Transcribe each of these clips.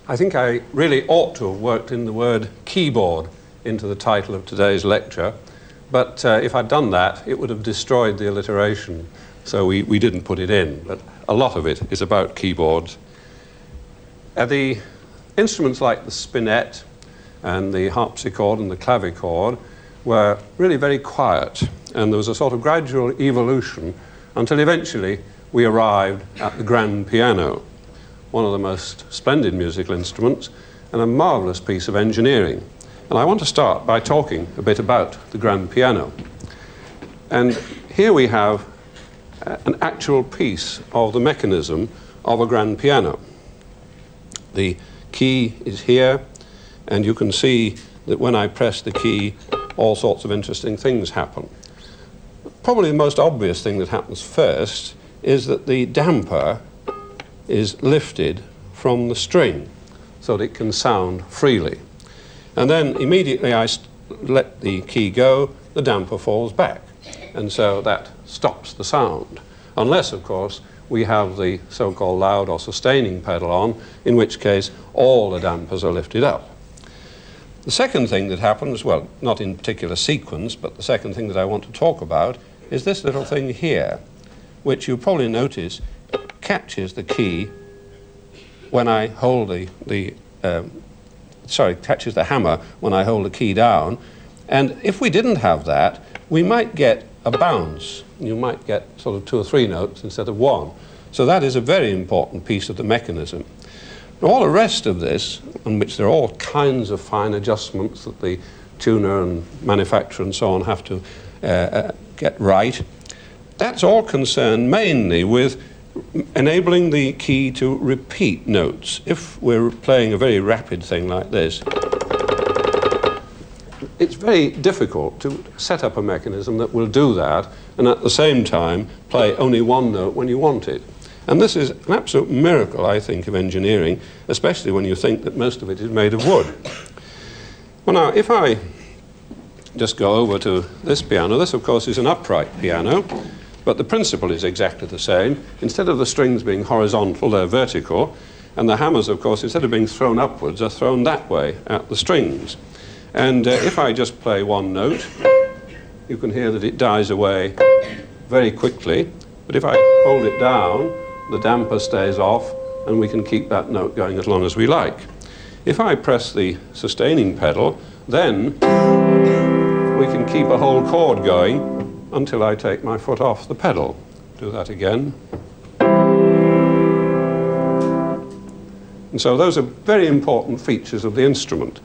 I think I really ought to have worked in the word keyboard into the title of today's lecture, but if I'd done that, it would have destroyed the alliteration, so we didn't put it in, but a lot of it is about keyboards. The instruments like the spinet and the harpsichord and the clavichord were really very quiet, and there was a sort of gradual evolution until eventually we arrived at the grand piano, one of the most splendid musical instruments and a marvellous piece of engineering. And I want to start by talking a bit about the grand piano. And here we have an actual piece of the mechanism of a grand piano. The key is here, and you can see that when I press the key, all sorts of interesting things happen. Probably the most obvious thing that happens first is that the damper is lifted from the string so that it can sound freely. And then immediately I let the key go, the damper falls back. And so that stops the sound. Unless, of course, we have the so-called loud or sustaining pedal on, in which case all the dampers are lifted up. The second thing that happens, well, not in particular sequence, but the second thing that I want to talk about is this little thing here, which you probably notice catches the key when I hold catches the hammer when I hold the key down. And if we didn't have that, we might get a bounce. You might get sort of 2 or 3 notes instead of 1. So that is a very important piece of the mechanism. Now, all the rest of this, on which there are all kinds of fine adjustments that the tuner and manufacturer and so on have to get right, that's all concerned mainly with enabling the key to repeat notes. If we're playing a very rapid thing like this, it's very difficult to set up a mechanism that will do that and at the same time play only 1 note when you want it. And this is an absolute miracle, I think, of engineering, especially when you think that most of it is made of wood. Well, now, if I just go over to this piano, this, of course, is an upright piano, but the principle is exactly the same. Instead of the strings being horizontal, they're vertical, and the hammers, of course, instead of being thrown upwards, are thrown that way at the strings. And if I just play 1 note, you can hear that it dies away very quickly, but if I hold it down, the damper stays off, and we can keep that note going as long as we like. If I press the sustaining pedal, then we can keep a whole chord going until I take my foot off the pedal. Do that again. And so those are very important features of the instrument.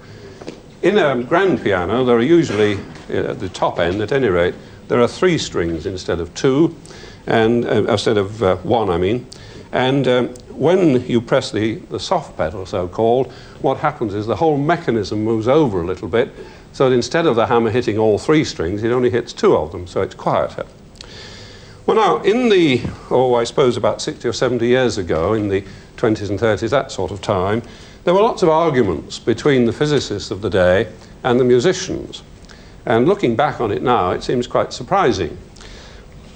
In a grand piano, there are usually, at the top end at any rate, there are 3 strings instead of 2, and instead of 1, I mean. And when you press the soft pedal, so-called, what happens is the whole mechanism moves over a little bit, so that instead of the hammer hitting all 3 strings, it only hits 2 of them, so it's quieter. Well, now, in the, I suppose about 60 or 70 years ago, in the 20s and 30s, that sort of time, there were lots of arguments between the physicists of the day and the musicians. And looking back on it now, it seems quite surprising.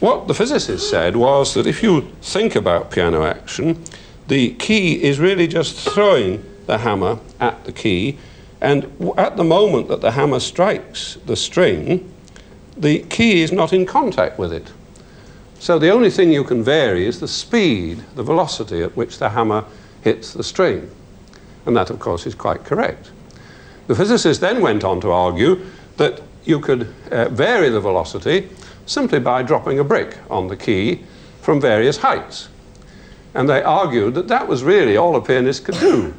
What the physicists said was that if you think about piano action, the key is really just throwing the hammer at the key, and at the moment that the hammer strikes the string, the key is not in contact with it. So the only thing you can vary is the speed, the velocity at which the hammer hits the string. And that, of course, is quite correct. The physicists then went on to argue that you could vary the velocity simply by dropping a brick on the key from various heights. And they argued that that was really all a pianist could do.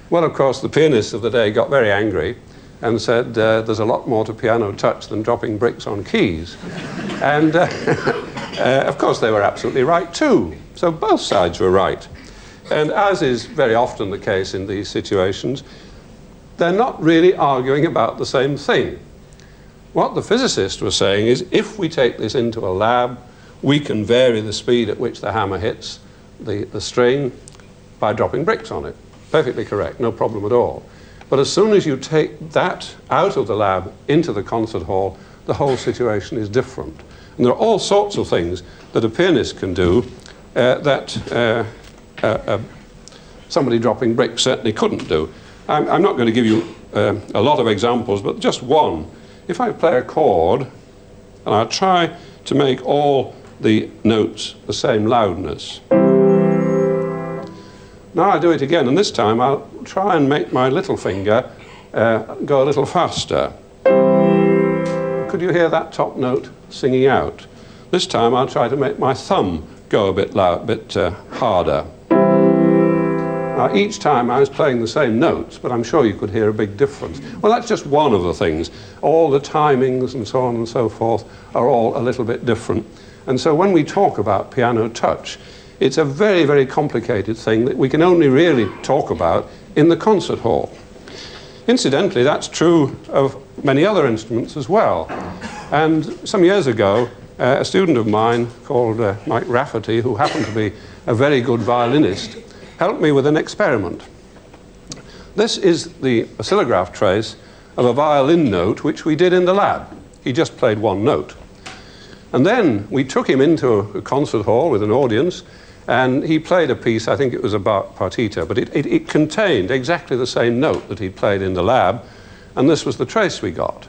Well, of course, the pianists of the day got very angry and said, there's a lot more to piano touch than dropping bricks on keys. And of course, they were absolutely right too. So both sides were right. And as is very often the case in these situations, they're not really arguing about the same thing. What the physicist was saying is, if we take this into a lab, we can vary the speed at which the hammer hits the string by dropping bricks on it. Perfectly correct, no problem at all. But as soon as you take that out of the lab into the concert hall, the whole situation is different. And there are all sorts of things that a pianist can do that somebody dropping bricks certainly couldn't do. I'm not going to give you a lot of examples, but just one. If I play a chord, and I'll try to make all the notes the same loudness. Now I do it again, and this time I'll try and make my little finger go a little faster. Could you hear that top note singing out? This time I'll try to make my thumb go a bit harder. Now, each time I was playing the same notes, but I'm sure you could hear a big difference. Well, that's just one of the things. All the timings and so on and so forth are all a little bit different. And so when we talk about piano touch, it's a very, very complicated thing that we can only really talk about in the concert hall. Incidentally, that's true of many other instruments as well. And some years ago, a student of mine called Mike Rafferty, who happened to be a very good violinist, helped me with an experiment. This is the oscillograph trace of a violin note which we did in the lab. He just played one note. And then we took him into a concert hall with an audience, and he played a piece, I think it was a Bach partita, but it contained exactly the same note that he played in the lab, and this was the trace we got.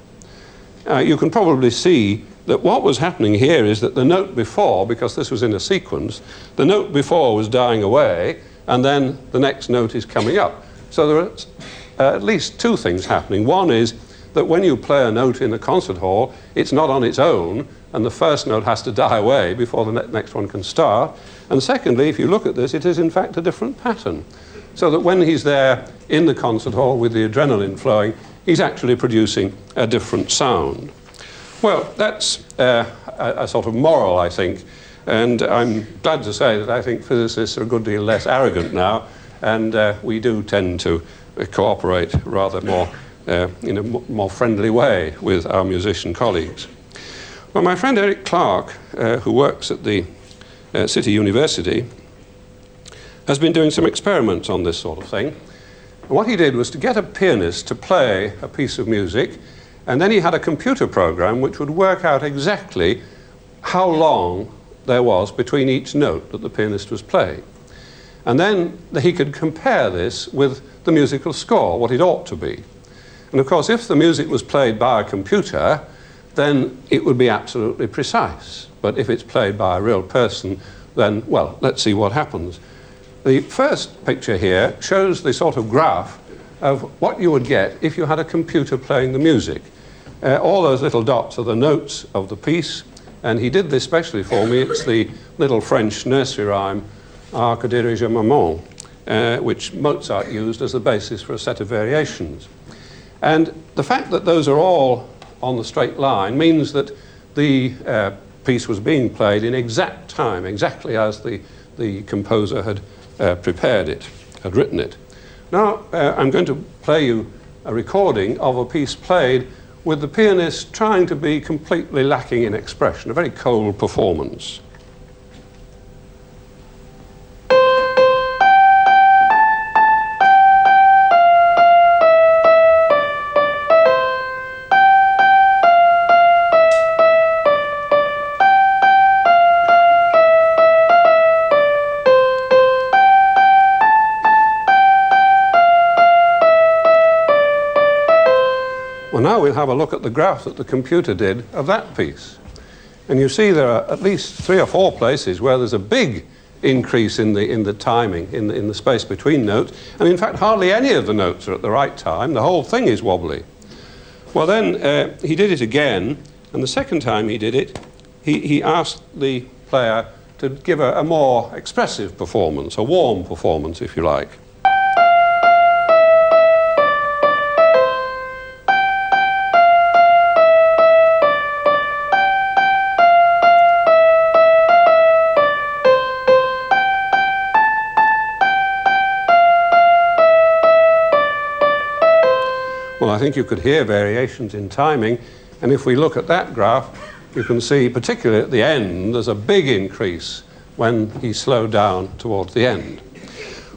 You can probably see that what was happening here is that the note before, because this was in a sequence, the note before was dying away, and then the next note is coming up. So there are at least two things happening. One is that when you play a note in a concert hall, it's not on its own, and the first note has to die away before the next one can start. And secondly, if you look at this, it is in fact a different pattern. So that when he's there in the concert hall with the adrenaline flowing, he's actually producing a different sound. Well, that's a sort of moral, I think. And I'm glad to say that I think physicists are a good deal less arrogant now, and we do tend to cooperate rather more in a more friendly way with our musician colleagues. Well, my friend Eric Clark, who works at the City University, has been doing some experiments on this sort of thing. And what he did was to get a pianist to play a piece of music, and then he had a computer program which would work out exactly how long there was between each note that the pianist was playing. And then he could compare this with the musical score, what it ought to be. And of course, if the music was played by a computer, then it would be absolutely precise. But if it's played by a real person, then, well, let's see what happens. The first picture here shows the sort of graph of what you would get if you had a computer playing the music. All those little dots are the notes of the piece, and he did this specially for me. It's the little French nursery rhyme, Ah, que dirige maman, which Mozart used as the basis for a set of variations. And the fact that those are all on the straight line means that the piece was being played in exact time, exactly as the composer had prepared it, had written it. Now, I'm going to play you a recording of a piece played with the pianist trying to be completely lacking in expression, a very cold performance. Now we'll have a look at the graph that the computer did of that piece. And you see there are at least 3 or 4 places where there's a big increase in the timing, in the space between notes. And in fact, hardly any of the notes are at the right time. The whole thing is wobbly. Well, then he did it again. And the second time he did it, he asked the player to give a more expressive performance, a warm performance, if you like. Well, I think you could hear variations in timing, and if we look at that graph, you can see, particularly at the end, there's a big increase when he slowed down towards the end.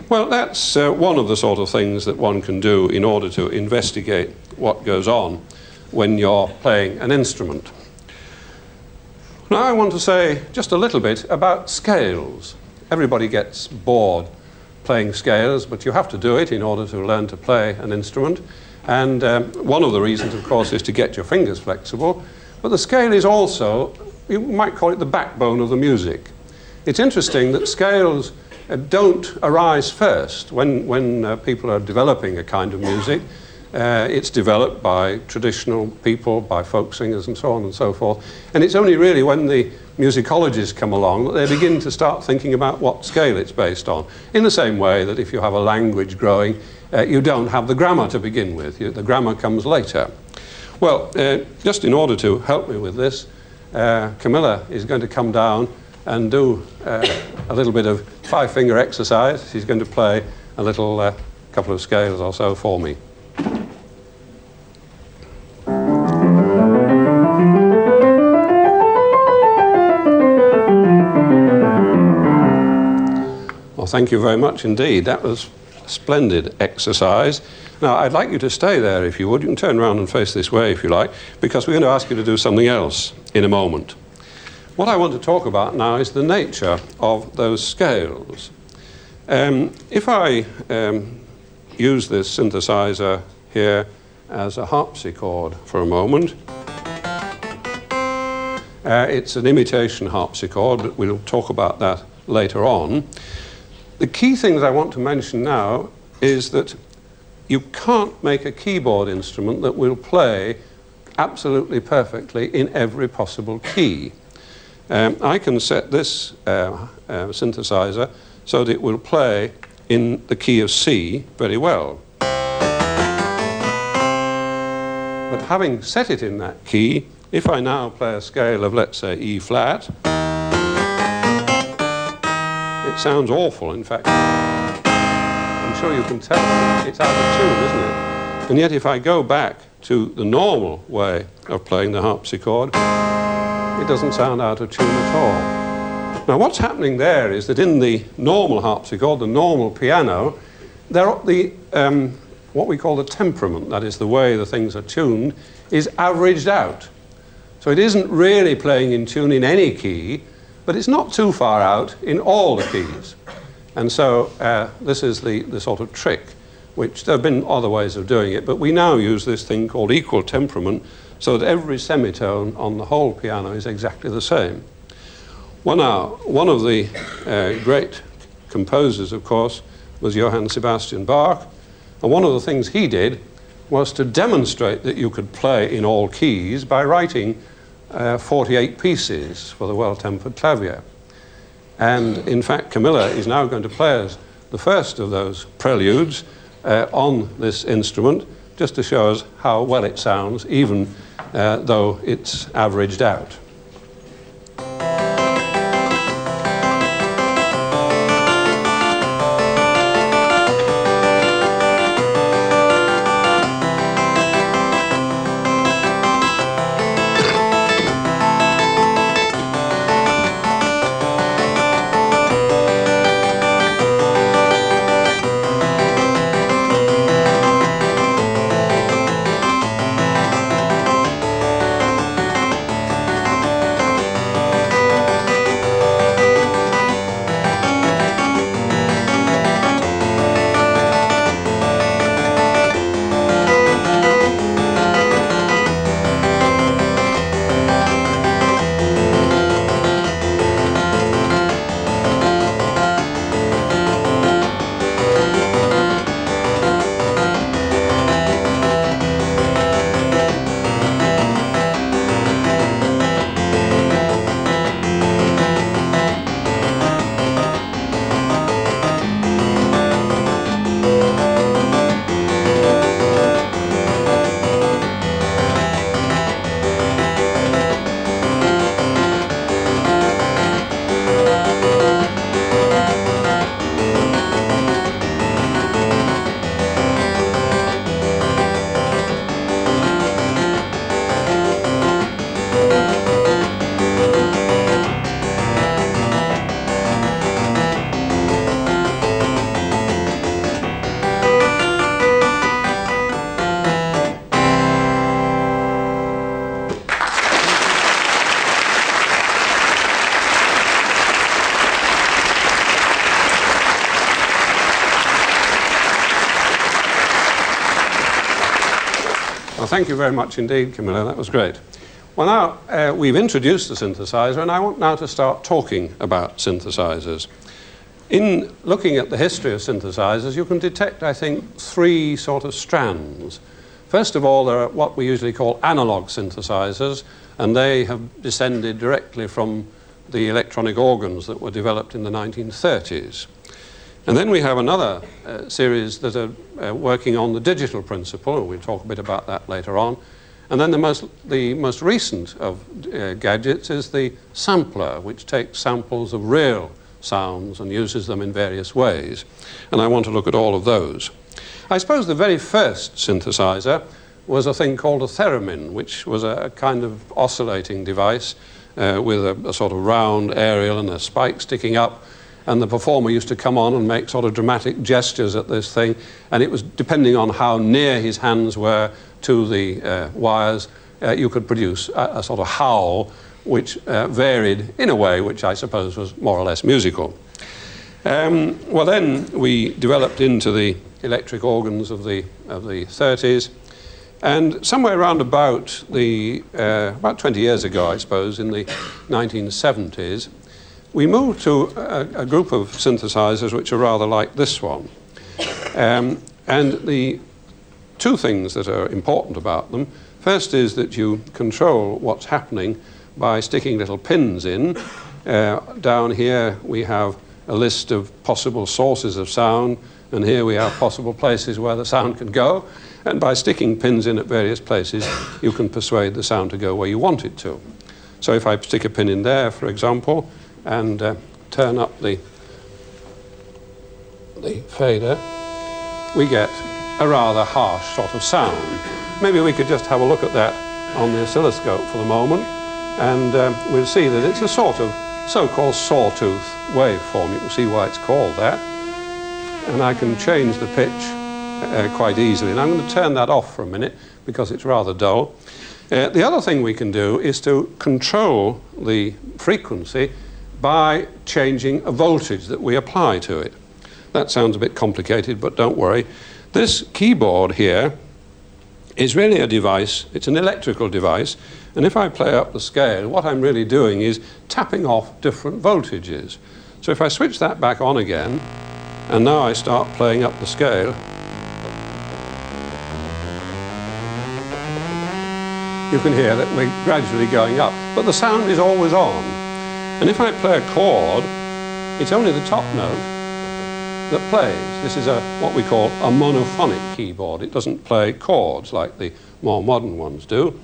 Well, that's one of the sort of things that one can do in order to investigate what goes on when you're playing an instrument. Now, I want to say just a little bit about scales. Everybody gets bored playing scales, but you have to do it in order to learn to play an instrument. And one of the reasons, of course, is to get your fingers flexible. But the scale is also, you might call it the backbone of the music. It's interesting that scales don't arise first. When people are developing a kind of music, it's developed by traditional people, by folk singers and so on and so forth. And it's only really when the musicologists come along that they begin to start thinking about what scale it's based on. In the same way that if you have a language growing, you don't have the grammar to begin with. The grammar comes later. Well, just in order to help me with this, Camilla is going to come down and do a little bit of five-finger exercise. She's going to play a little couple of scales or so for me. Well, thank you very much indeed. That was splendid exercise. Now, I'd like you to stay there if you would. You can turn around and face this way if you like, because we're going to ask you to do something else in a moment. What I want to talk about now is the nature of those scales. If I use this synthesizer here as a harpsichord for a moment, it's an imitation harpsichord, but we'll talk about that later on. The key thing that I want to mention now is that you can't make a keyboard instrument that will play absolutely perfectly in every possible key. I can set this synthesizer so that it will play in the key of C very well. But having set it in that key, if I now play a scale of, let's say, E flat, it sounds awful, in fact. I'm sure you can tell it's out of tune, isn't it? And yet if I go back to the normal way of playing the harpsichord, it doesn't sound out of tune at all. Now what's happening there is that in the normal harpsichord, the normal piano, what we call the temperament, that is the way the things are tuned, is averaged out. So it isn't really playing in tune in any key, but it's not too far out in all the keys. And so this is the sort of trick, which there have been other ways of doing it, but we now use this thing called equal temperament so that every semitone on the whole piano is exactly the same. Well now, one of the great composers, of course, was Johann Sebastian Bach, and one of the things he did was to demonstrate that you could play in all keys by writing 48 pieces for the well-tempered clavier. And in fact, Camilla is now going to play us the first of those preludes on this instrument, just to show us how well it sounds, even though it's averaged out. Well, thank you very much indeed, Camilla. That was great. Well, now we've introduced the synthesizer, and I want now to start talking about synthesizers. In looking at the history of synthesizers, you can detect, I think, three sort of strands. First of all, there are what we usually call analog synthesizers, and they have descended directly from the electronic organs that were developed in the 1930s. And then we have another series that are working on the digital principle, and we'll talk a bit about that later on. And then the most recent of gadgets is the sampler, which takes samples of real sounds and uses them in various ways. And I want to look at all of those. I suppose the very first synthesizer was a thing called a theremin, which was a kind of oscillating device with a sort of round aerial and a spike sticking up. And the performer used to come on and make sort of dramatic gestures at this thing. And it was depending on how near his hands were to the wires, you could produce a sort of howl which varied in a way which I suppose was more or less musical. Well, then we developed into the electric organs of the 30s, and somewhere around about 20 years ago, I suppose, in the 1970s, we moved to a group of synthesizers which are rather like this one. And the two things that are important about them, first is that you control what's happening by sticking little pins in. Down here we have a list of possible sources of sound, and here we have possible places where the sound can go. And by sticking pins in at various places, you can persuade the sound to go where you want it to. So if I stick a pin in there, for example, and turn up the fader, we get a rather harsh sort of sound. Maybe we could just have a look at that on the oscilloscope for the moment, and we'll see that it's a sort of so-called sawtooth waveform. You can see why it's called that. And I can change the pitch quite easily. And I'm going to turn that off for a minute because it's rather dull. The other thing we can do is to control the frequency by changing a voltage that we apply to it. That sounds a bit complicated, but don't worry. This keyboard here is really a device. It's an electrical device. And if I play up the scale, what I'm really doing is tapping off different voltages. So if I switch that back on again, and now I start playing up the scale, you can hear that we're gradually going up. But the sound is always on. And if I play a chord, it's only the top note that plays. This is what we call a monophonic keyboard. It doesn't play chords like the more modern ones do.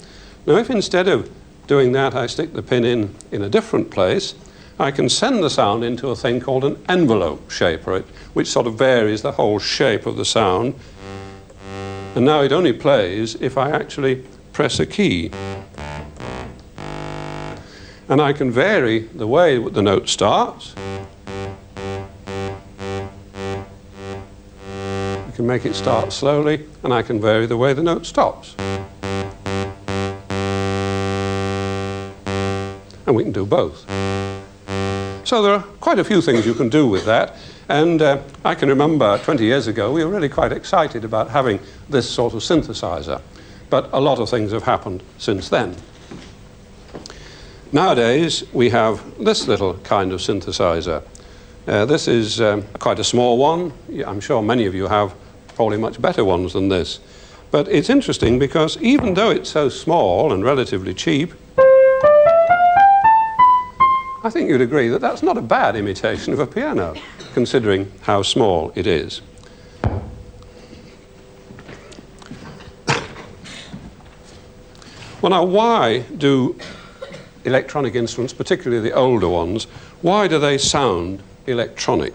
Now, if instead of doing that I stick the pin in a different place, I can send the sound into a thing called an envelope shaper, which sort of varies the whole shape of the sound. And now it only plays if I actually press a key. And I can vary the way the note starts. I can make it start slowly, and I can vary the way the note stops. And we can do both. So there are quite a few things you can do with that. And I can remember 20 years ago, we were really quite excited about having this sort of synthesizer. But a lot of things have happened since then. Nowadays, we have this little kind of synthesizer. This is quite a small one. I'm sure many of you have probably much better ones than this. But it's interesting because even though it's so small and relatively cheap, I think you'd agree that that's not a bad imitation of a piano, considering how small it is. Well, now, why do electronic instruments, particularly the older ones, why do they sound electronic?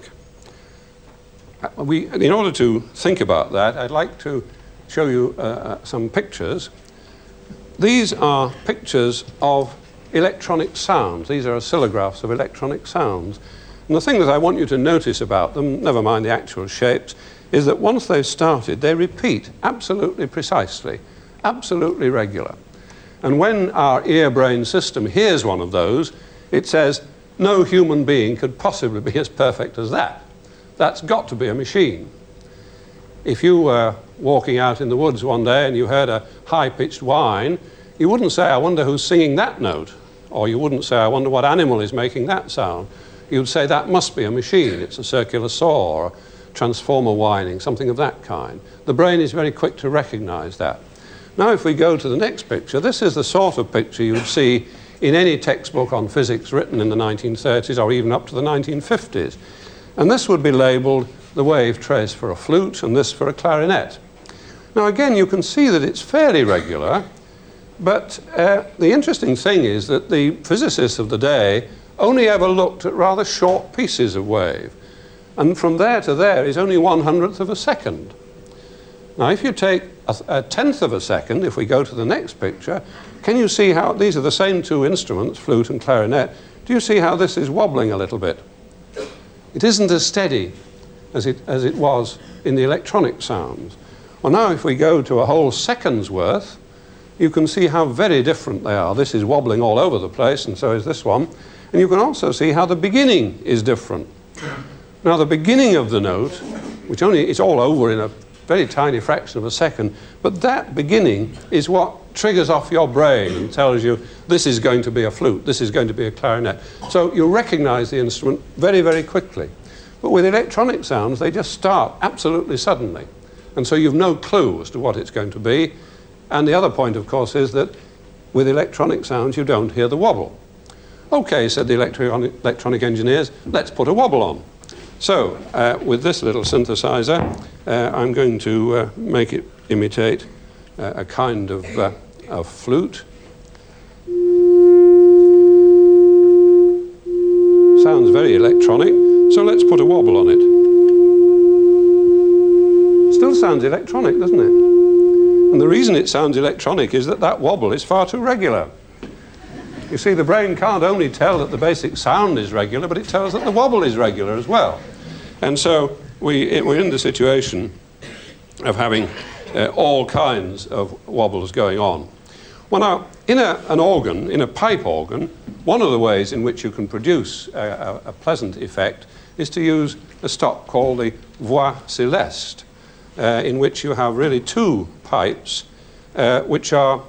In order to think about that, I'd like to show you some pictures. These are pictures of electronic sounds. These are oscillographs of electronic sounds. And the thing that I want you to notice about them, never mind the actual shapes, is that once they've started, they repeat absolutely precisely, absolutely regular. And when our ear-brain system hears one of those, it says, no human being could possibly be as perfect as that. That's got to be a machine. if you were walking out in the woods one day and you heard a high-pitched whine, you wouldn't say, I wonder who's singing that note, or you wouldn't say, I wonder what animal is making that sound. You'd say, that must be a machine. It's a circular saw or a transformer whining, something of that kind. The brain is very quick to recognize that. Now, if we go to the next picture, this is the sort of picture you would see in any textbook on physics written in the 1930s or even up to the 1950s. And this would be labeled the wave trace for a flute and this for a clarinet. Now, again, you can see that it's fairly regular, but the interesting thing is that the physicists of the day only ever looked at rather short pieces of wave. And from there to there is only 1/100th of a second. Now, if you take a 1/10th of a second, if we go to the next picture, can you see how these are the same two instruments, flute and clarinet? Do you see how this is wobbling a little bit? It isn't as steady as it was in the electronic sounds. Well, now if we go to a whole second's worth, you can see how very different they are. This is wobbling all over the place, and so is this one. And you can also see how the beginning is different. Now, the beginning of the note, which it's all over in a very tiny fraction of a second, but that beginning is what triggers off your brain and tells you this is going to be a flute, this is going to be a clarinet. So you recognize the instrument very, very quickly. But with electronic sounds, they just start absolutely suddenly. And so you've no clue as to what it's going to be. And the other point, of course, is that with electronic sounds, you don't hear the wobble. OK, said the electronic engineers, let's put a wobble on. So with this little synthesizer, I'm going to make it imitate a kind of flute. Sounds very electronic, so let's put a wobble on it. Still sounds electronic, doesn't it? And the reason it sounds electronic is that that wobble is far too regular. You see, the brain can't only tell that the basic sound is regular, but it tells that the wobble is regular as well. And so we're in the situation of having all kinds of wobbles going on. Well, now, in an organ, in a pipe organ, one of the ways in which you can produce a pleasant effect is to use a stop called the voix céleste, in which you have really two pipes which are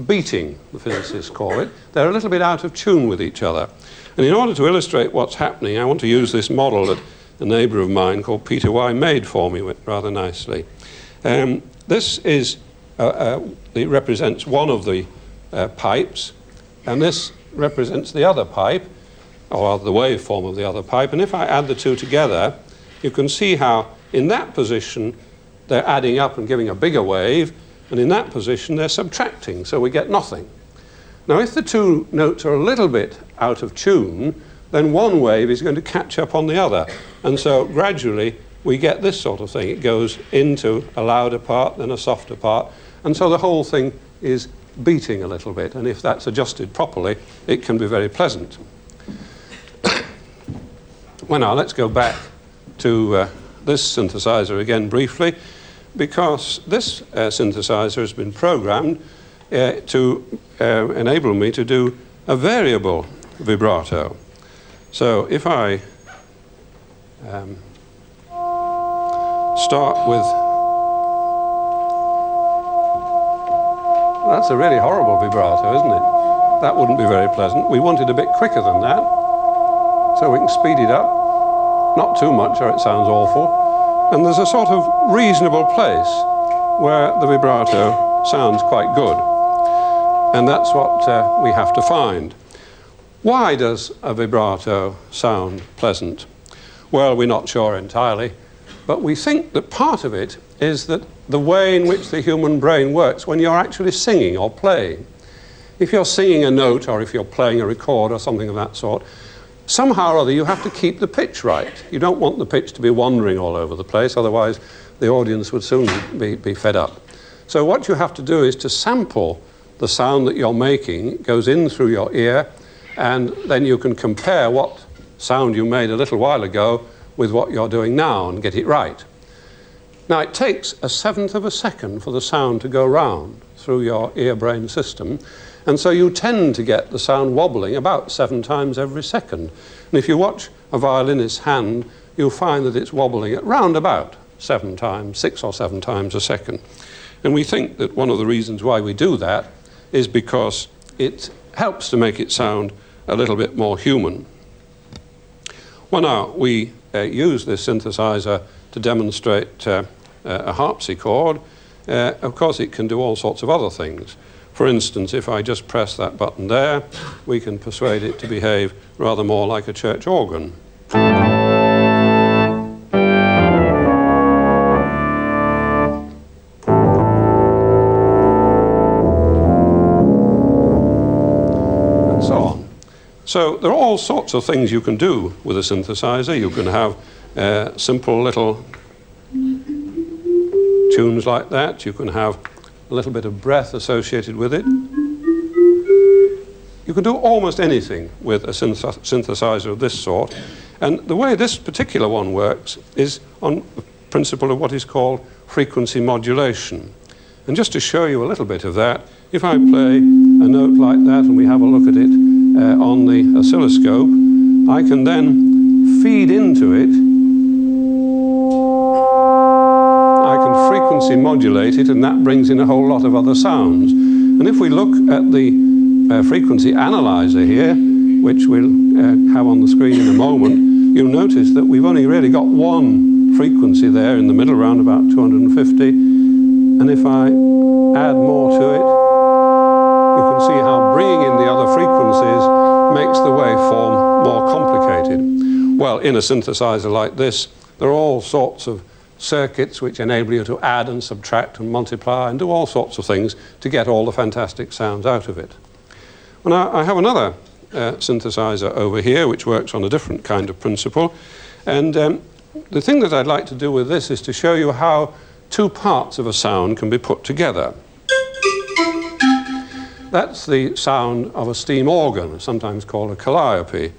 beating, the physicists call it. They're a little bit out of tune with each other. And in order to illustrate what's happening, I want to use this model that a neighbour of mine called Peter Y made for me rather nicely. This is, it represents one of the pipes, and this represents the other pipe, or the waveform of the other pipe. And if I add the two together, you can see how in that position they're adding up and giving a bigger wave, and in that position they're subtracting, so we get nothing. Now, if the two notes are a little bit out of tune, then one wave is going to catch up on the other. And so gradually we get this sort of thing. It goes into a louder part, then a softer part, and so the whole thing is beating a little bit. And if that's adjusted properly, it can be very pleasant. Well, now let's go back to this synthesizer again briefly, because this synthesizer has been programmed to enable me to do a variable vibrato. So if I start with... That's a really horrible vibrato, isn't it? That wouldn't be very pleasant. We want it a bit quicker than that, so we can speed it up. Not too much or it sounds awful. And there's a sort of reasonable place where the vibrato sounds quite good. And that's what we have to find. Why does a vibrato sound pleasant? Well, we're not sure entirely, but we think that part of it is that the way in which the human brain works when you're actually singing or playing. If you're singing a note or if you're playing a record or something of that sort, somehow or other you have to keep the pitch right. You don't want the pitch to be wandering all over the place, otherwise the audience would soon be fed up. So what you have to do is to sample the sound that you're making. It goes in through your ear, and then you can compare what sound you made a little while ago with what you're doing now and get it right. Now, it takes 1/7 of a second for the sound to go round through your ear-brain system, and so you tend to get the sound wobbling about 7 times every second. And if you watch a violinist's hand, you'll find that it's wobbling at round about 7 times, 6 or 7 times a second. And we think that one of the reasons why we do that is because it helps to make it sound a little bit more human. Well, now, we use this synthesizer to demonstrate a harpsichord. Of course, it can do all sorts of other things. For instance, if I just press that button there, we can persuade it to behave rather more like a church organ. So there are all sorts of things you can do with a synthesizer. You can have simple little tunes like that. You can have a little bit of breath associated with it. You can do almost anything with a synthesizer of this sort. And the way this particular one works is on the principle of what is called frequency modulation. And just to show you a little bit of that, if I play a note like that and we have a look at it on the oscilloscope, I can then feed into it. I can frequency modulate it, and that brings in a whole lot of other sounds. And if we look at the frequency analyzer here, which we'll have on the screen in a moment, you'll notice that we've only really got one frequency there in the middle, around about 250. And if I add more to it, you can see how bringing in the other frequencies makes the waveform more complicated. Well, in a synthesizer like this, there are all sorts of circuits which enable you to add and subtract and multiply and do all sorts of things to get all the fantastic sounds out of it. Well, now, I have another synthesizer over here which works on a different kind of principle. And the thing that I'd like to do with this is to show you how two parts of a sound can be put together. That's the sound of a steam organ, sometimes called a calliope.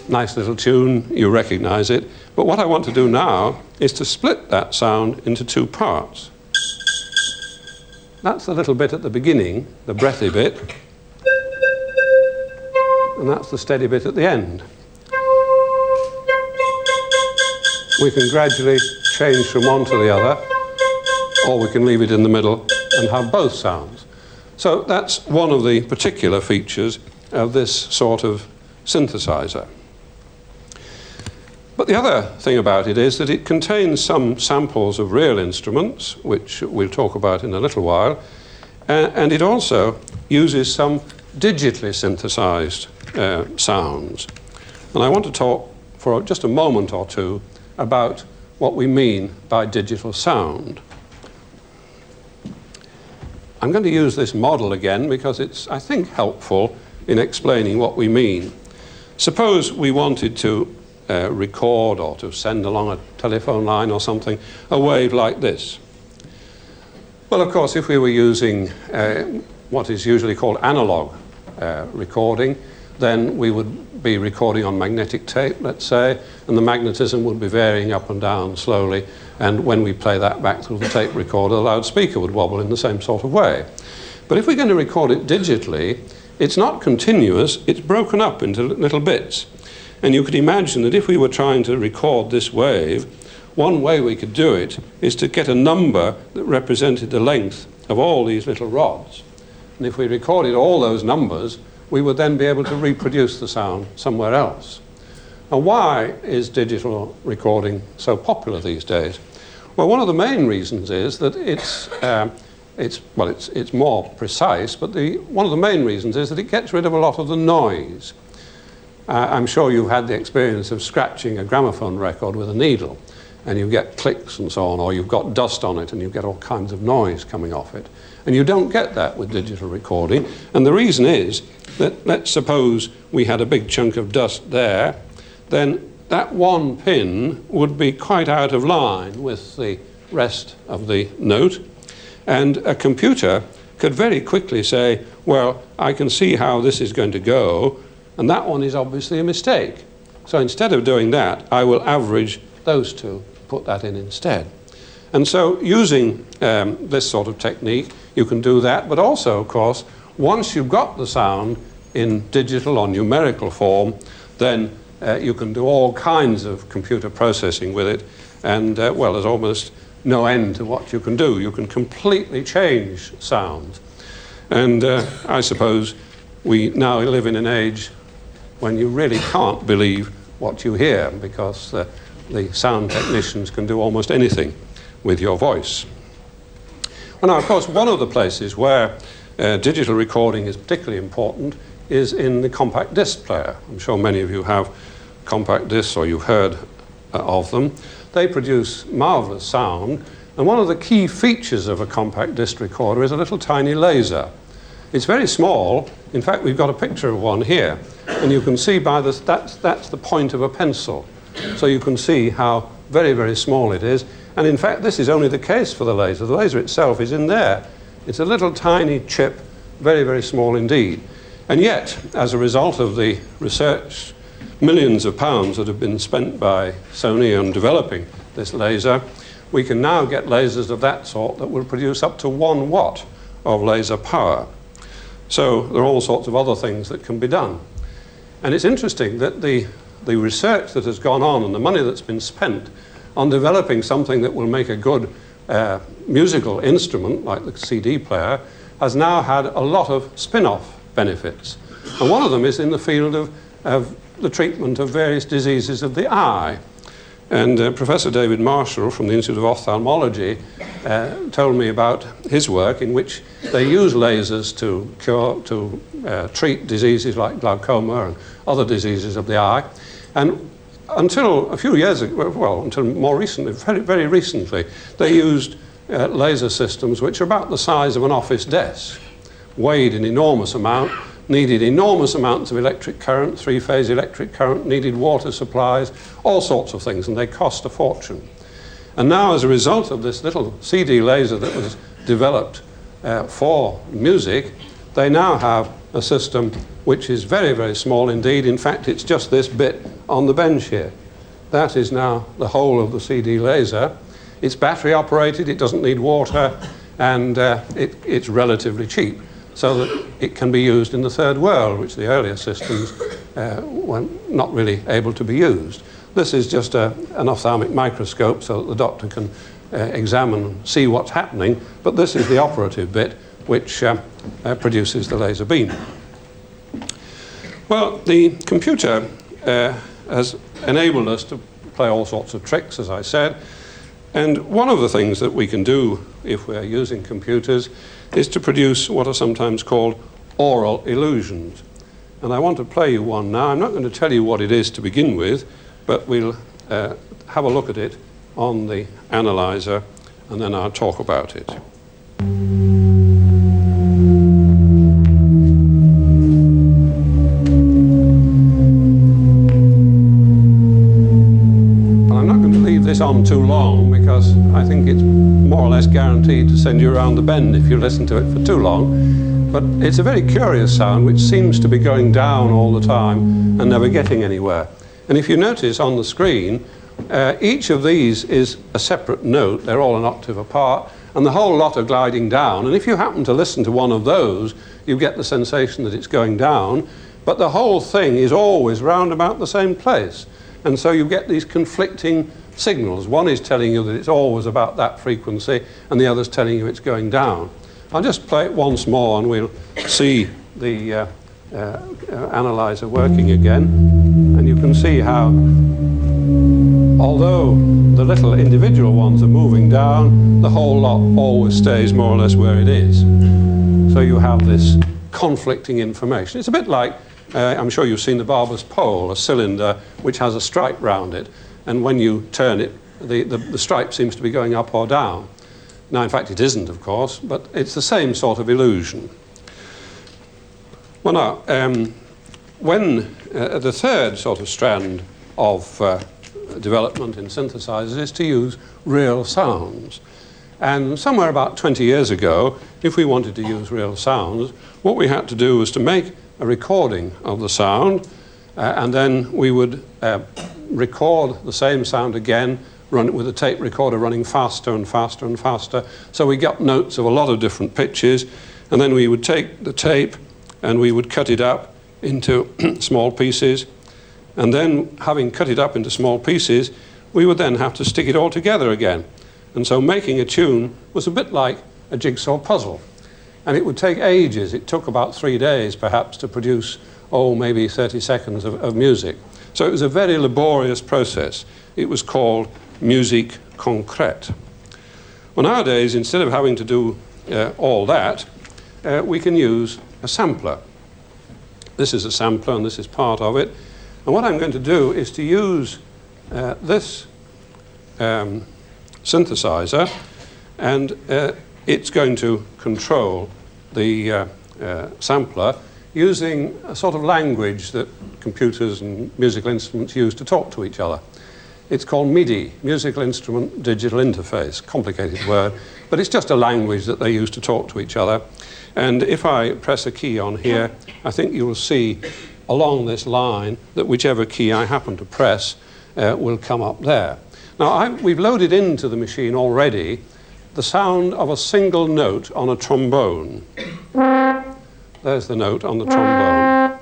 Nice little tune, you recognize it. But what I want to do now is to split that sound into two parts. That's the little bit at the beginning, the breathy bit, and that's the steady bit at the end. We can gradually change from one to the other, or we can leave it in the middle and have both sounds. So that's one of the particular features of this sort of synthesizer. But the other thing about it is that it contains some samples of real instruments, which we'll talk about in a little while, and it also uses some digitally synthesized sounds. And I want to talk for just a moment or two about what we mean by digital sound. I'm going to use this model again because it's, I think, helpful in explaining what we mean. Suppose we wanted to record or to send along a telephone line or something, a wave like this. Well, of course, if we were using what is usually called analog recording, then we would be recording on magnetic tape, let's say, and the magnetism would be varying up and down slowly, and when we play that back through the tape recorder, the loudspeaker would wobble in the same sort of way. But if we're going to record it digitally, it's not continuous, it's broken up into little bits. And you could imagine that if we were trying to record this wave, one way we could do it is to get a number that represented the length of all these little rods. And if we recorded all those numbers, we would then be able to reproduce the sound somewhere else. Now, why is digital recording so popular these days? Well, one of the main reasons is that it's more precise, but one of the main reasons is that it gets rid of a lot of the noise. I'm sure you've had the experience of scratching a gramophone record with a needle, and you get clicks and so on, or you've got dust on it and you get all kinds of noise coming off it. And you don't get that with digital recording. And the reason is that, let's suppose we had a big chunk of dust there, then that one pin would be quite out of line with the rest of the note. And a computer could very quickly say, well, I can see how this is going to go, and that one is obviously a mistake. So instead of doing that, I will average those two, put that in instead. And so using this sort of technique, you can do that, but also, of course, once you've got the sound, in digital or numerical form, then you can do all kinds of computer processing with it, and well, there's almost no end to what you can do. You can completely change sounds. And I suppose we now live in an age when you really can't believe what you hear, because the sound technicians can do almost anything with your voice. Well, now, of course, one of the places where digital recording is particularly important is in the compact disc player. I'm sure many of you have compact discs, or you've heard of them. They produce marvelous sound, and one of the key features of a compact disc recorder is a little tiny laser. It's very small. In fact, we've got a picture of one here, and you can see by this, that's the point of a pencil. So you can see how very, very small it is. And in fact, this is only the case for the laser. The laser itself is in there. It's a little tiny chip, very, very small indeed. And yet, as a result of the research, millions of pounds that have been spent by Sony on developing this laser, we can now get lasers of that sort that will produce up to 1 watt of laser power. So there are all sorts of other things that can be done. And it's interesting that the research that has gone on and the money that's been spent on developing something that will make a good musical instrument like the CD player has now had a lot of spin-off benefits. And one of them is in the field of the treatment of various diseases of the eye. And Professor David Marshall from the Institute of Ophthalmology told me about his work in which they use lasers to treat diseases like glaucoma and other diseases of the eye. And until a few years ago, well, until more recently, very, very recently, they used laser systems which are about the size of an office desk, weighed an enormous amount, needed enormous amounts of electric current, three-phase electric current, needed water supplies, all sorts of things, and they cost a fortune. And now, as a result of this little CD laser that was developed for music, they now have a system which is very, very small indeed. In fact, it's just this bit on the bench here. That is now the whole of the CD laser. It's battery operated, it doesn't need water, and it's relatively cheap, so that it can be used in the third world, which the earlier systems were not really able to be used. This is just an ophthalmic microscope so that the doctor can examine and see what's happening, but this is the operative bit which produces the laser beam. Well, the computer has enabled us to play all sorts of tricks, as I said, and one of the things that we can do if we're using computers is to produce what are sometimes called aural illusions. And I want to play you one now. I'm not going to tell you what it is to begin with, but we'll have a look at it on the analyzer, and then I'll talk about it. On too long, because I think it's more or less guaranteed to send you around the bend if you listen to it for too long. But it's a very curious sound which seems to be going down all the time and never getting anywhere. And if you notice on the screen, each of these is a separate note. They're all an octave apart, and the whole lot are gliding down. And if you happen to listen to one of those, you get the sensation that it's going down, but the whole thing is always round about the same place. And so you get these conflicting signals. One is telling you that it's always about that frequency, and the other's telling you it's going down. I'll just play it once more, and we'll see the analyzer working again. And you can see how, although the little individual ones are moving down, the whole lot always stays more or less where it is. So you have this conflicting information. It's a bit like, I'm sure you've seen the barber's pole, a cylinder which has a stripe round it. And when you turn it, the stripe seems to be going up or down. Now, in fact, it isn't, of course, but it's the same sort of illusion. Well, now, when the third sort of strand of development in synthesizers is to use real sounds. And somewhere about 20 years ago, if we wanted to use real sounds, what we had to do was to make a recording of the sound, and then we would record the same sound again, run it with a tape recorder running faster and faster and faster. So we got notes of a lot of different pitches, and then we would take the tape and we would cut it up into small pieces, and then having cut it up into small pieces, we would then have to stick it all together again. And so making a tune was a bit like a jigsaw puzzle. And it would take ages. It took about 3 days, perhaps, to produce, maybe 30 seconds of music. So it was a very laborious process. It was called musique concrète. Well, nowadays, instead of having to do all that, we can use a sampler. This is a sampler, and this is part of it. And what I'm going to do is to use this synthesizer, and it's going to control the sampler using a sort of language that computers and musical instruments use to talk to each other. It's called MIDI, Musical Instrument Digital Interface, complicated word, but it's just a language that they use to talk to each other. And if I press a key on here, I think you will see along this line that whichever key I happen to press will come up there. Now, we've loaded into the machine already the sound of a single note on a trombone. There's the note on the trombone.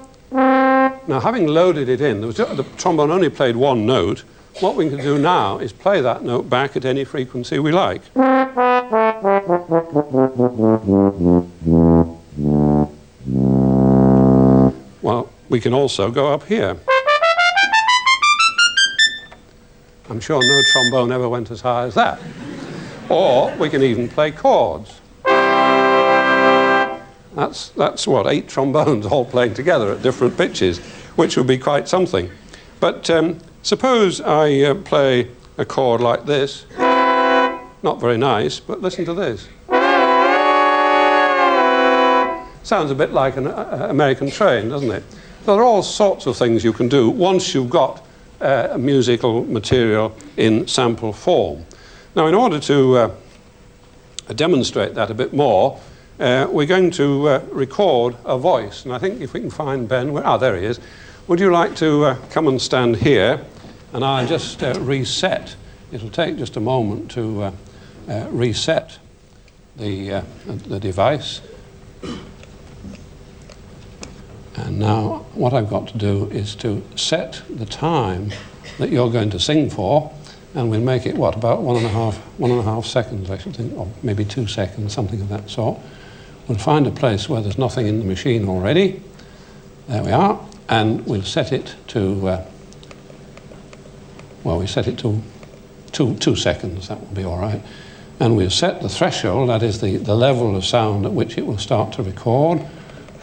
Now, having loaded it in, the trombone only played one note. What we can do now is play that note back at any frequency we like. Well, we can also go up here. I'm sure no trombone ever went as high as that. Or we can even play chords. That's what, 8 trombones all playing together at different pitches, which would be quite something. But suppose I play a chord like this. Not very nice, but listen to this. Sounds a bit like an American train, doesn't it? So there are all sorts of things you can do once you've got musical material in sample form. Now, in order to demonstrate that a bit more, we're going to record a voice. And I think if we can find Ben, there he is. Would you like to come and stand here? And I'll just reset. It'll take just a moment to reset the device. And now what I've got to do is to set the time that you're going to sing for, and we'll make it, what, about one and a half seconds, I should think, or maybe 2 seconds, something of that sort. We'll find a place where there's nothing in the machine already. There we are. And we'll set it to, we set it to 2 seconds, that will be all right. And we'll set the threshold, that is the level of sound at which it will start to record.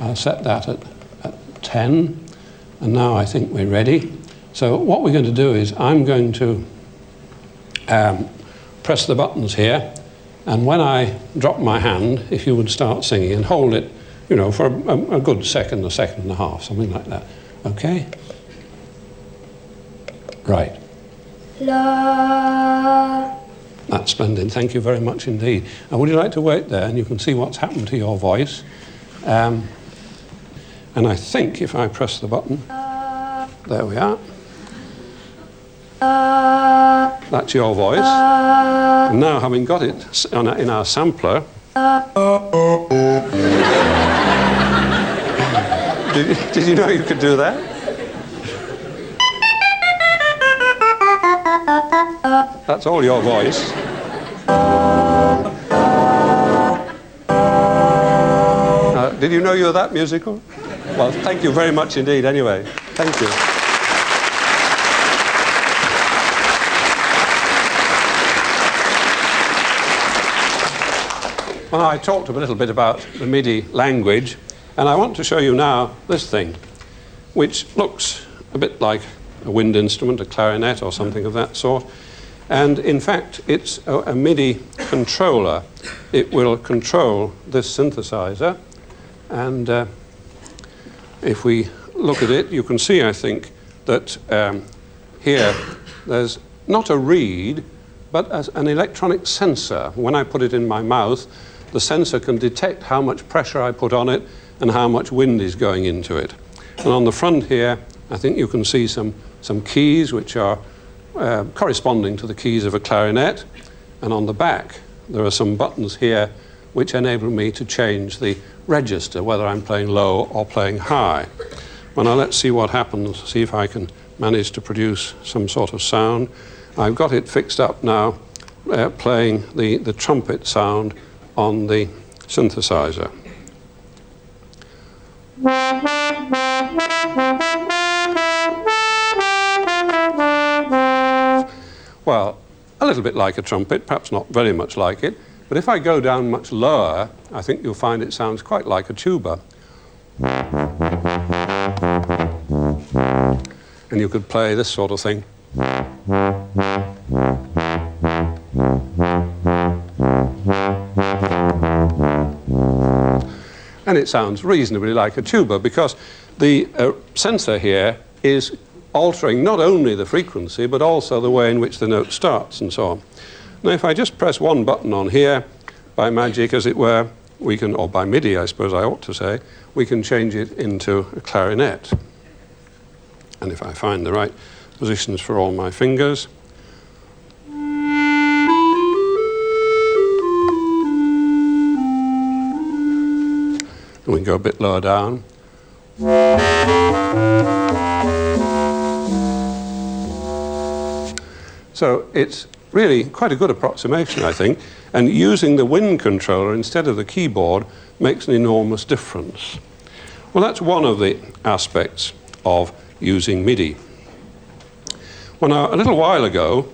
I'll set that at 10, and now I think we're ready. So what we're going to do is I'm going to press the buttons here, and when I drop my hand, if you would start singing and hold it, for a good second, a second and a half, something like that. Okay? Right. La. That's splendid. Thank you very much indeed. And would you like to wait there, and you can see what's happened to your voice. And I think if I press the button, there we are. That's your voice. And now, having got it in our sampler, did you know you could do that? That's all your voice. Did you know you were that musical? Well, thank you very much indeed anyway. Thank you. Well, I talked a little bit about the MIDI language, and I want to show you now this thing, which looks a bit like a wind instrument, a clarinet or something of that sort. And in fact, it's a MIDI controller. It will control this synthesizer. And if we look at it, you can see, I think, that here there's not a reed, but as an electronic sensor. When I put it in my mouth, the sensor can detect how much pressure I put on it and how much wind is going into it. And on the front here, I think you can see some keys which are corresponding to the keys of a clarinet. And on the back, there are some buttons here which enable me to change the register, whether I'm playing low or playing high. Well, now let's see what happens, see if I can manage to produce some sort of sound. I've got it fixed up now, playing the trumpet sound on the synthesizer. Well, a little bit like a trumpet, perhaps not very much like it, but if I go down much lower, I think you'll find it sounds quite like a tuba. And you could play this sort of thing. And it sounds reasonably like a tuba because the sensor here is altering not only the frequency but also the way in which the note starts and so on. Now if I just press one button on here, by magic as it were, we can, or by MIDI I suppose I ought to say, we can change it into a clarinet. And if I find the right positions for all my fingers, and we go a bit lower down. So it's really quite a good approximation, I think, and using the wind controller instead of the keyboard makes an enormous difference. Well, that's one of the aspects of using MIDI. Well, now, a little while ago,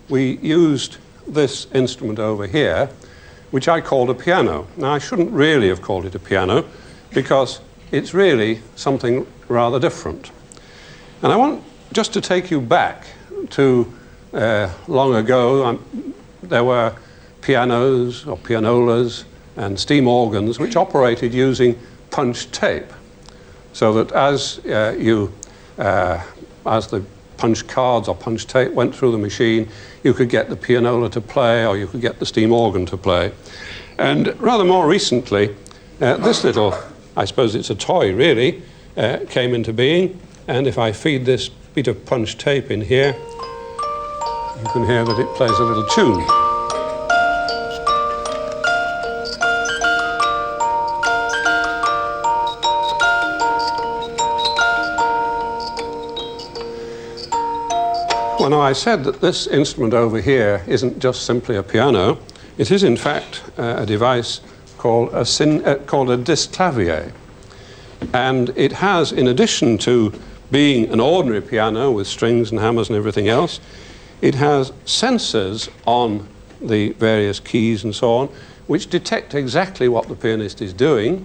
we used this instrument over here, which I called a piano. Now, I shouldn't really have called it a piano, because it's really something rather different. And I want just to take you back to long ago. There were pianos or pianolas and steam organs which operated using punch tape, so that as the punch cards or punch tape went through the machine, you could get the pianola to play or you could get the steam organ to play. And rather more recently, this little, I suppose it's a toy really, came into being, and if I feed this bit of punch tape in here, you can hear that it plays a little tune. Well, now I said that this instrument over here isn't just simply a piano. It is in fact a device called a Disklavier. And it has, in addition to being an ordinary piano with strings and hammers and everything else, it has sensors on the various keys and so on, which detect exactly what the pianist is doing,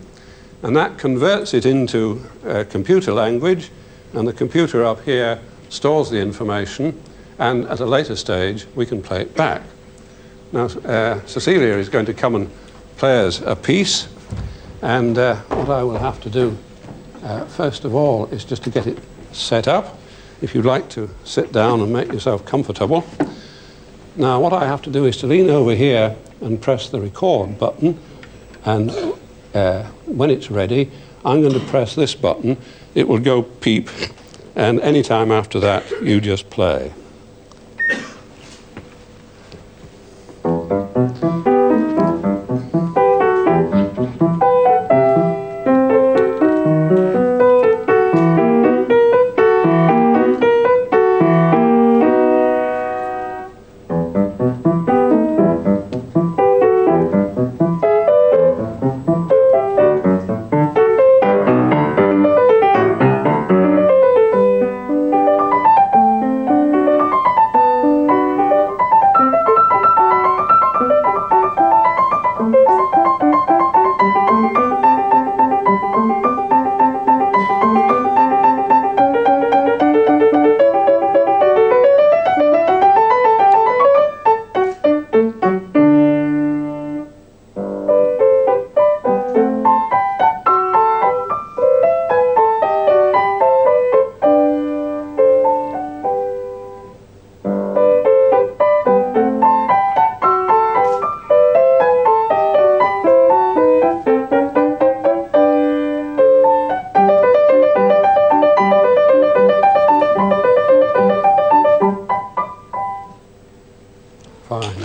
and that converts it into computer language, and the computer up here stores the information, and at a later stage we can play it back. Now Cecilia is going to come and play us a piece, and what I will have to do first of all is just to get it set up. If you'd like to sit down and make yourself comfortable. Now what I have to do is to lean over here and press the record button, and when it's ready I'm going to press this button. It will go peep, and any time after that you just play.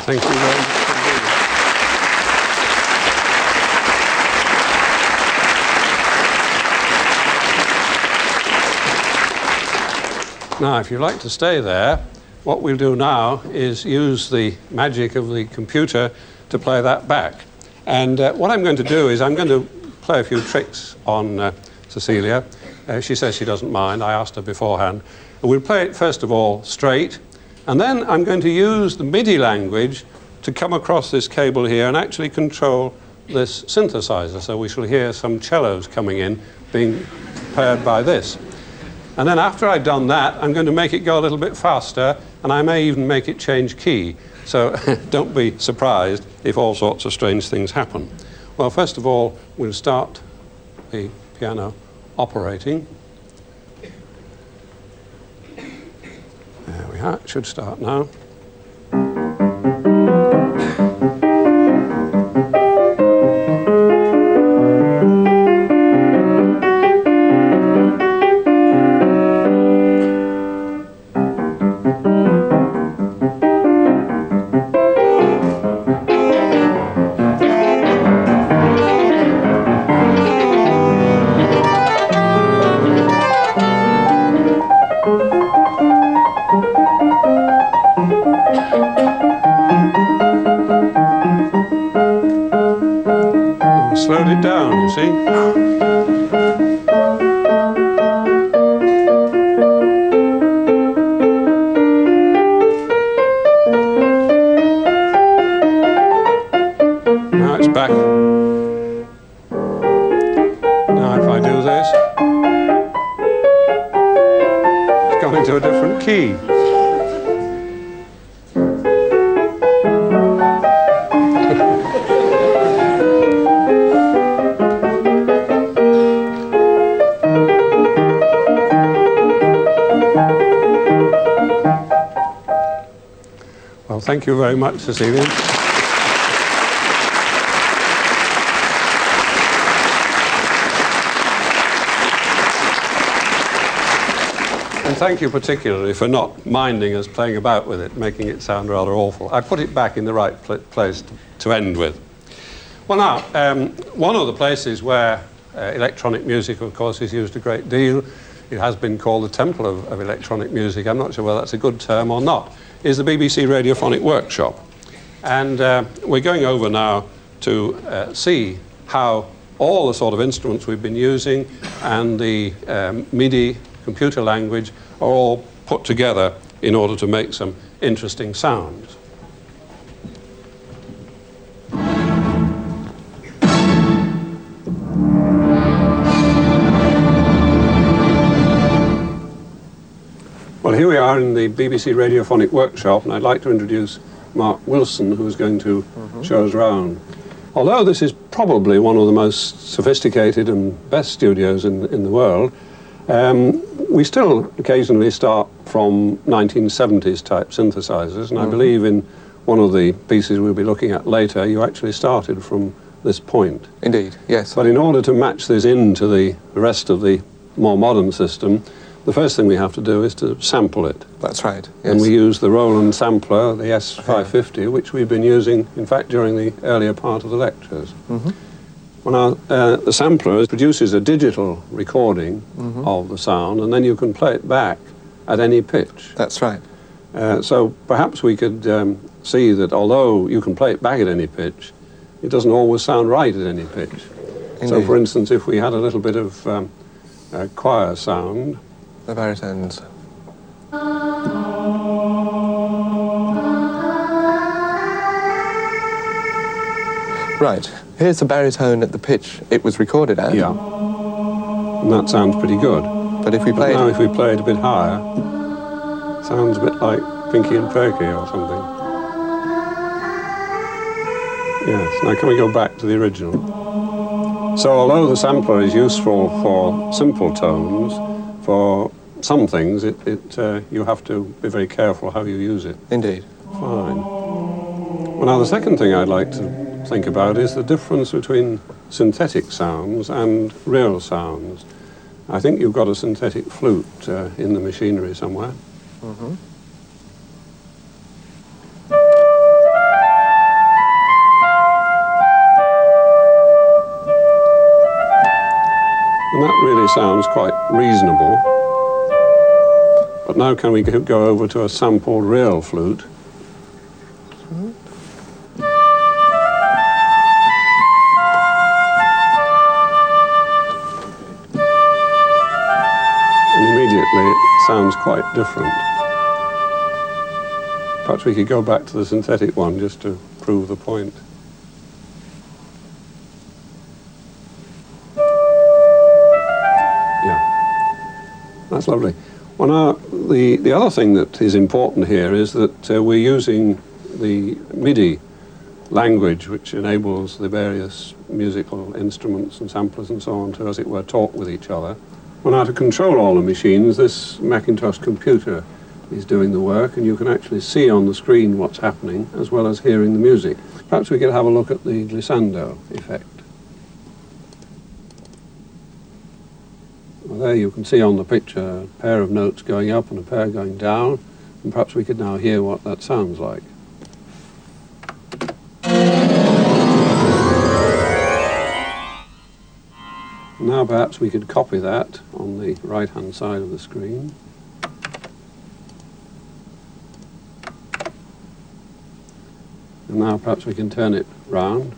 Thank you very much indeed. Now, if you'd like to stay there, what we'll do now is use the magic of the computer to play that back. And what I'm going to do is I'm going to play a few tricks on Cecilia. She says she doesn't mind. I asked her beforehand. We'll play it, first of all, straight. And then I'm going to use the MIDI language to come across this cable here and actually control this synthesizer. So we shall hear some cellos coming in, being paired by this. And then after I've done that, I'm going to make it go a little bit faster, and I may even make it change key. So don't be surprised if all sorts of strange things happen. Well, first of all, we'll start the piano operating. There we are, it should start now. Slowed it down, you see. Now it's back. Now if I do this, it's gone into a different key. Well, thank you very much, Cecilia. And thank you particularly for not minding us playing about with it, making it sound rather awful. I put it back in the right place to end with. Well, now, one of the places where electronic music, of course, is used a great deal, it has been called the temple of electronic music, I'm not sure whether that's a good term or not, is the BBC Radiophonic Workshop. And we're going over now to see how all the sort of instruments we've been using and the MIDI computer language are all put together in order to make some interesting sounds. Well, here we are in the BBC Radiophonic Workshop, and I'd like to introduce Mark Wilson, who's going to show us around. Although this is probably one of the most sophisticated and best studios in the world, we still occasionally start from 1970s type synthesizers, and I believe in one of the pieces we'll be looking at later, you actually started from this point. Indeed, yes. But in order to match this into the rest of the more modern system, the first thing we have to do is to sample it. That's right, yes. And we use the Roland sampler, the S550, which we've been using, in fact, during the earlier part of the lectures. Well, now, the sampler produces a digital recording of the sound, and then you can play it back at any pitch. That's right. So perhaps we could see that although you can play it back at any pitch, it doesn't always sound right at any pitch. Indeed. So, for instance, if we had a little bit of choir sound, the baritones. Right, here's the baritone at the pitch it was recorded at. Yeah, and that sounds pretty good. But if we play now, if we play it a bit higher, it sounds a bit like Pinky and Perky or something. Yes, now can we go back to the original? So although the sampler is useful for simple tones, for some things you have to be very careful how you use it. Indeed. Fine. Well, now the second thing I'd like to think about is the difference between synthetic sounds and real sounds. I think you've got a synthetic flute in the machinery somewhere. And that really sounds quite reasonable. But now can we go over to a sampled real flute? And immediately it sounds quite different. Perhaps we could go back to the synthetic one just to prove the point. That's lovely. Well, now, the other thing that is important here is that we're using the MIDI language, which enables the various musical instruments and samplers and so on to, as it were, talk with each other. Well, now, to control all the machines, this Macintosh computer is doing the work, and you can actually see on the screen what's happening, as well as hearing the music. Perhaps we could have a look at the glissando effect. Well, there you can see on the picture a pair of notes going up and a pair going down, and perhaps we could now hear what that sounds like. Now perhaps we could copy that on the right-hand side of the screen. And now perhaps we can turn it round.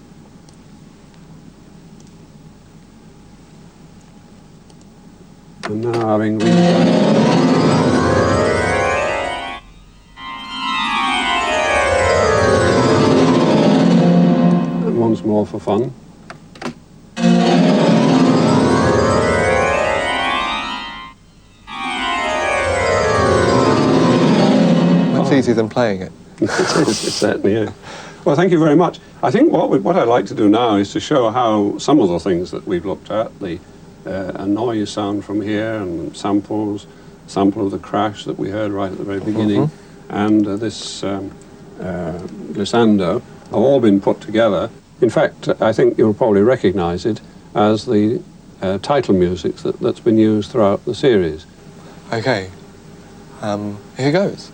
And now having and once more for fun. Much easier than playing it. It certainly is. Well, thank you very much. I think what I'd like to do now is to show how some of the things that we've looked at, a noise sound from here and sample of the crash that we heard right at the very beginning, and this glissando have all been put together. In fact, I think you'll probably recognize it as the title music that's been used throughout the series. Okay, here goes.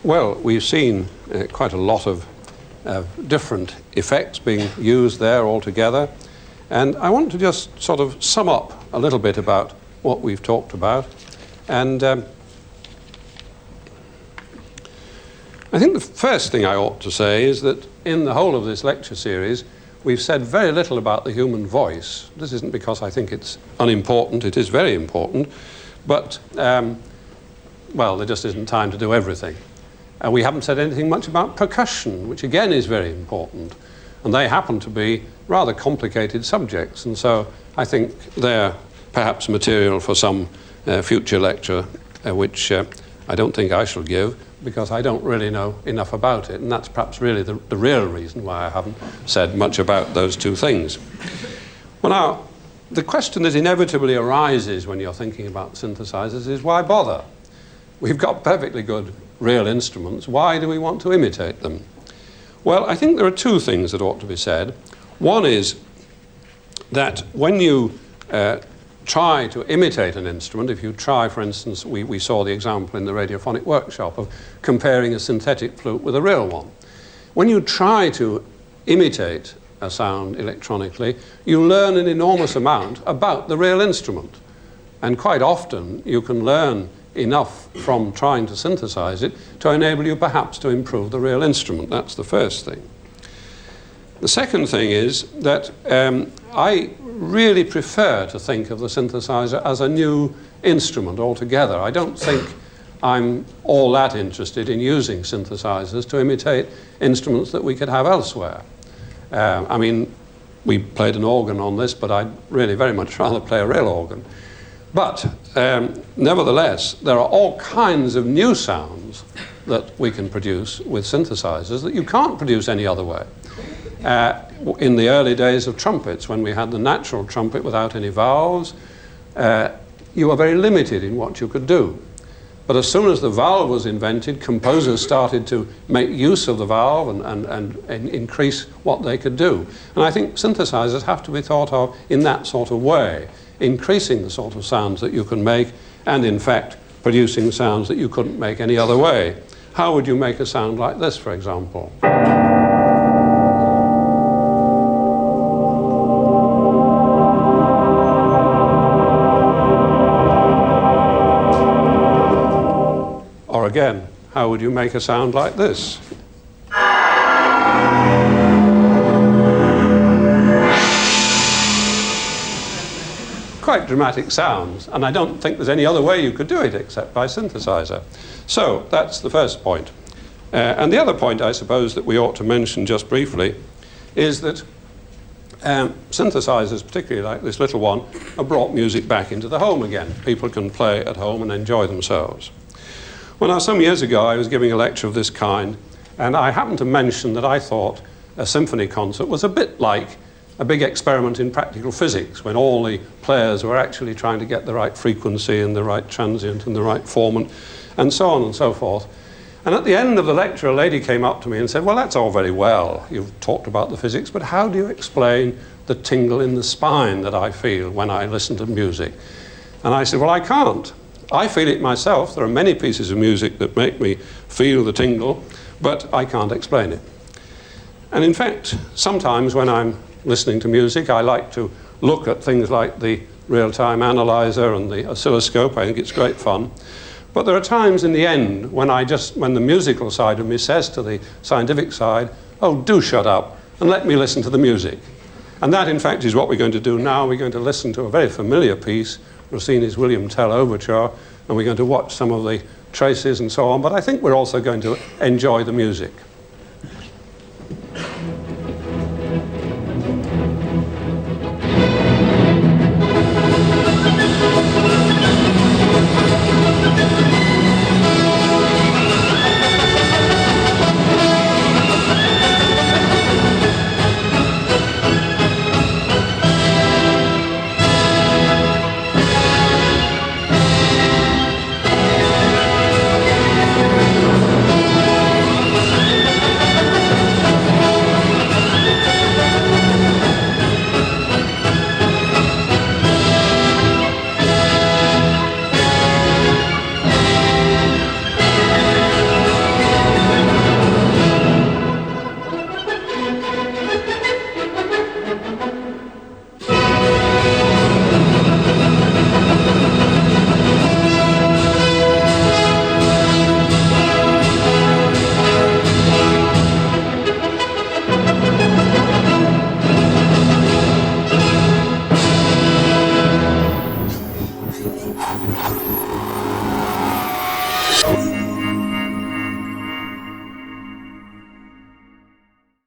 Well, we've seen quite a lot of different effects being used there altogether, and I want to just sort of sum up a little bit about what we've talked about. And I think the first thing I ought to say is that in the whole of this lecture series, we've said very little about the human voice. This isn't because I think it's unimportant, it is very important, but, well, there just isn't time to do everything. And we haven't said anything much about percussion, which again is very important. And they happen to be rather complicated subjects, and so I think they're perhaps material for some future lecture, which I don't think I shall give, because I don't really know enough about it, and that's perhaps really the real reason why I haven't said much about those two things. Well, now, the question that inevitably arises when you're thinking about synthesizers is, why bother? We've got perfectly good real instruments. Why do we want to imitate them? Well, I think there are two things that ought to be said. One is that when you try to imitate an instrument, if you try, for instance, we saw the example in the Radiophonic Workshop of comparing a synthetic flute with a real one. When you try to imitate a sound electronically, you learn an enormous amount about the real instrument. And quite often you can learn enough from trying to synthesize it to enable you perhaps to improve the real instrument. That's the first thing. The second thing is that I really prefer to think of the synthesizer as a new instrument altogether. I don't think I'm all that interested in using synthesizers to imitate instruments that we could have elsewhere. I mean, we played an organ on this, but I'd really very much rather play a real organ. But nevertheless, there are all kinds of new sounds that we can produce with synthesizers that you can't produce any other way. In the early days of trumpets, when we had the natural trumpet without any valves, you were very limited in what you could do. But as soon as the valve was invented, composers started to make use of the valve and increase what they could do. And I think synthesizers have to be thought of in that sort of way, increasing the sort of sounds that you can make, and in fact producing sounds that you couldn't make any other way. How would you make a sound like this, for example? Or again, how would you make a sound like this? Quite dramatic sounds, and I don't think there's any other way you could do it except by synthesizer. So that's the first point. And the other point, I suppose, that we ought to mention just briefly is that synthesizers, particularly like this little one, have brought music back into the home again. People can play at home and enjoy themselves. Well, now, some years ago, I was giving a lecture of this kind, and I happened to mention that I thought a symphony concert was a bit like a big experiment in practical physics, when all the players were actually trying to get the right frequency and the right transient and the right formant, and so on and so forth. And at the end of the lecture, a lady came up to me and said, well, that's all very well. You've talked about the physics, but how do you explain the tingle in the spine that I feel when I listen to music? And I said, well, I can't. I feel it myself. There are many pieces of music that make me feel the tingle, but I can't explain it. And in fact, sometimes when I'm listening to music, I like to look at things like the real-time analyzer and the oscilloscope. I think it's great fun. But there are times in the end when the musical side of me says to the scientific side, oh, do shut up and let me listen to the music. And that, in fact, is what we're going to do now. We're going to listen to a very familiar piece, Rossini's William Tell Overture, and we're going to watch some of the traces and so on, but I think we're also going to enjoy the music.